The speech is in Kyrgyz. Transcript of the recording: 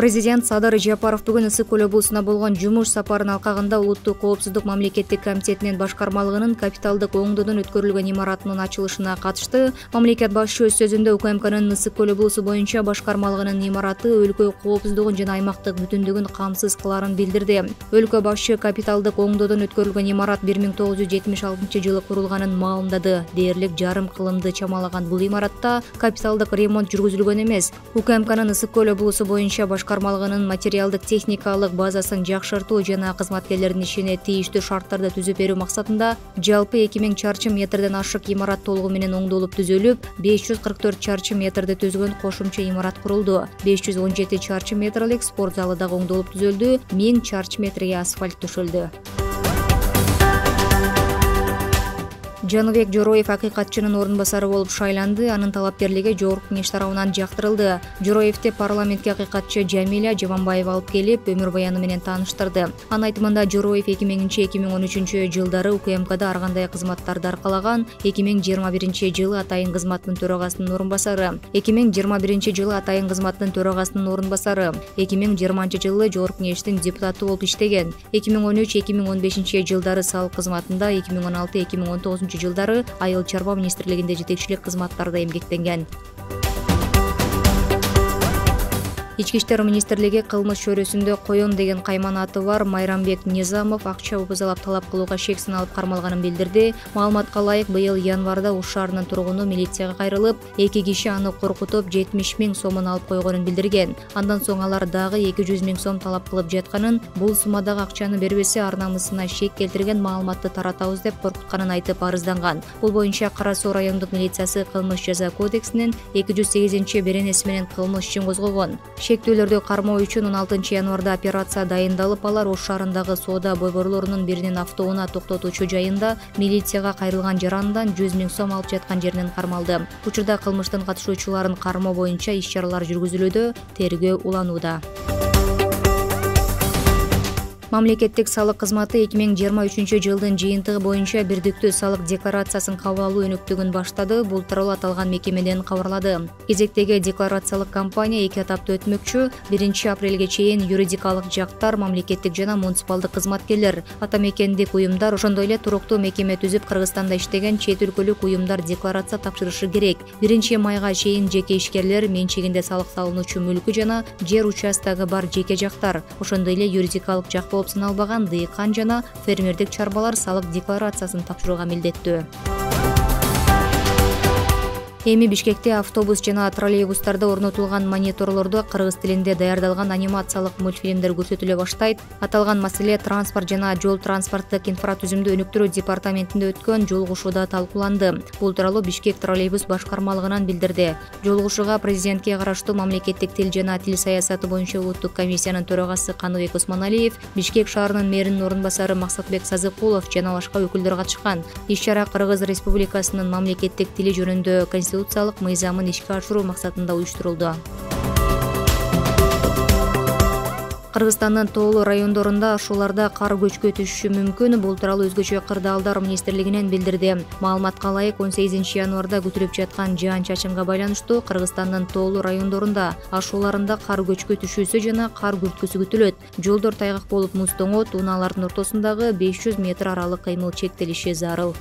Президент Садыр Жапаров бүгүн Ысык көл облусуна болгон жумуш сапарынын алкагында Улуттук коопсуздук мамлекеттик комитетинин башкармалыгынын капиталдык оңдоодон өткөрүлгөн имаратынын ачылышына катышты. Мамлекет башчы өз сөзүндө УКМКнын Ысык көл облусу боюнча башкармалыгынын имараты өлкө коопсуздугун жана аймактык бүтүндүгүн камсыз кылаарын билдирди. Өлкө башчы капиталдык оңдоодон өткөрүлгөн имарат 1976 курулганын маалымдады. Дээрлик жарым кылымды чамалаган бул имаратта капиталдык ремонт жүргүзүлгөн эмес. УКМКнын Ысык көл облусу боюнча башкармалыгынын материалдык техникалык базасын жакшыртуу жана кызматкерлердин ишине тийиштүү шарттарды түзүп берүү максатында жалпы 2000 чарчы метрден ашык имарат толугу менен оңдолуп түзүлүп, 544 чарчы метрди түзгөн кошумча имарат курулду. 517 чарчы метрлик спорт залы дагы оңдолуп түзүлдү, 1000 чарчы метрге асфальт төшөлдү. Жаныбек Жороев акыйкатчынын орун басары болуп шайланды. Анын талапкерлиги жогорку кеңеш тарабынан жактырылды. Жороевди парламентке акыйкатчы Жамиля Жаманбаева алып келип, өмүр баяны менен тааныштырды. Анын айтымында Жороев 2000-2013 жылдары УКМКда ар кандай кызматтарды аркалаган. 2021 жылы атайын кызматтын төрагасынын орун басары, 2021 жылы атайын кызматтын төрагасынын орун басары, 2020 жылы жогорку кеңештин депутаты болуп иштеген. 2013-2015 жылдары салык кызматында, 2016-2019 жылдары Айыл чарба министрлигинде жетекчилик кызматтарда эмгектенген. Ички иштер министрлиги кылмыш чөйрөсүндө Коён деген кайман аты бар Майрамбек Низамов акча убузалап талап кылууга шек саналып кармалганын билдирди. Маалыматка ылайык, быйыл январда Уш шаарынын тургуну милицияга кайрылып, 2 киши аны коркутуп 70 000 сомун алып койгонун билдирген. Андан соң алар дагы 200 000 сом талап кылып жатканын, бул суммадагы акчаны бербесе ар намысына шек келтирген маалыматты таратабыз деп коркутканын айтып арызданган. Бул боюнча Кара Суу райондук милициясы кылмыш жаза кодексинин 208 беренеси менен кылмыш ишин козгогон. Шектүүлөрдү кармоо үчүн 16 январда операция дайындалып, алар Ош шаарындагы соода борборлорунун биринин автоунаа токтотуучу жайында милицияга кайрылган жарандан 100 000 сом алып жаткан жеринен кармалды. Учурда кылмыштын катышуучуларын кармоо боюнча иш-чаралар жүргүзүлүүдө, тергөө уланууда. Мамлекеттик салык кызматы 2023 жылдын жыйынтыгы боюнча бирдиктүү салык декларациясын кабыл алуу өнүктүгүн баштады. Бул тууралуу аталган мекемеден кабарлады. Кезектеги декларациялык кампания 2 этапта өтмөкчү. 1 апрелге чейин юридикалык жактар, мамлекеттик жана муниципалдык кызматкерлер, ата мекендик уюмдар, ошондой эле туруктуу мекеме түзүп Кыргызстанда иштеген чет өлкөлүк уюмдар декларация тапшырышы керек. 1 майга чейин жеке ишкерлер, менчигинде салык салынуучу мүлкү жана жер участогу бар жеке жактар, ошондой эле юридикалык жак болуп саналбаган дыйкан жана фермердик чарбалар салык декларациясын тапшырууга милдеттүү. Эми Бишкекте автобус жана троллейбустарда орнотулган мониторлордо кыргыз тилинде даярдалган анимациялык мультфильмдер көрсөтүлө баштайт. Аталган маселе транспорт жана жол транспорттук инфратүзүмдү өнүктүрүү департаментинде өткөн жолугушууда талкууланды. Бул тууралуу Бишкек троллейбус башкармалыгынан билдирди. Жолугушууга президентке караштуу мамлекеттик тил жана тил саясаты боюнча улуттук комиссиянын төрагасы Каныбек Осмоналиев, Бишкек шаарынын мэринин орун басары Максатбек Сазыкулов жана башка өкүлдөр катышкан. Иш-чара Кыргыз Республикасынын мамлекеттик тили жөнүндө конституциялык мыйзамын ишке ашыруу максатында уюштурулду. Кыргызстандын тоолуу райондорунда ашууларда кар көчкү түшүшү мүмкүн. Бул тууралуу өзгөчө кырдаалдар министрлигинен билдирди. Маалыматка ылайык, 18 январда күтүлүп жаткан жаан-чачынга байланыштуу Кыргызстандын тоолуу райондорунда ашууларында кар көчкү түшүүсү жана кар күрткүсү күтүлөт. Жолдор тайгак болуп муз тоңот, унаалардын ортосундагы 500 метр аралык кыймыл чектелиши зарыл.